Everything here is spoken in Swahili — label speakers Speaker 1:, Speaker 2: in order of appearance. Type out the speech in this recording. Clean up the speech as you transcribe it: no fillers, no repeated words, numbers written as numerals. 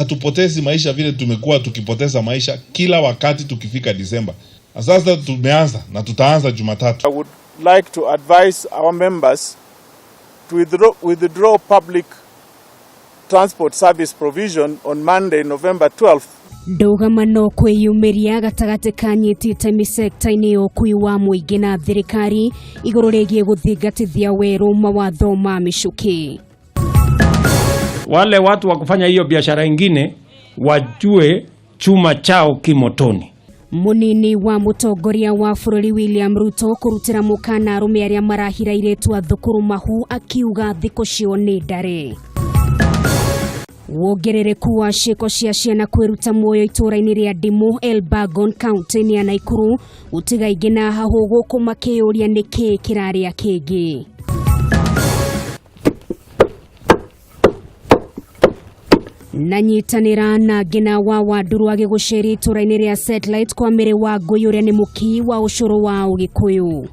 Speaker 1: hatupotezi maisha vile tumekuwa tukipoteza maisha kila wakati tukifika Disemba. Sasa tumeanza na tutaanza Jumatatu.
Speaker 2: I would like to advise our members to withdraw public transport service provision on Monday, November 12th.
Speaker 3: Ndogamano kwiyumiria gatagati kanyitite misekta-ini ukui wa muingi na thirikari iguru rigie guthingatithia weru mawatho ma micuki.
Speaker 4: Wale watu wa kufanya hiyo biashara ingine wajue chuma chao kimotoni.
Speaker 3: Munini wa mutongoria wa bururi William Ruto kurutira mukana arume aria marahira iretu a thukuru mahu akiuga thiko cio ni ndare. Wongerereku wa ciiko cia ciana kwiruta muoyo itura-ini ria Ndimu Elbagon county ya Naikuru utiga ingi na hahu guku makiuria niki kiraria kingi. Nanyitanira na ngina wa Wanduru agiguceri itura-ini ria Satellite kwa mere wa Ngui uria ni muki wa ucuru wa Ugikuyu.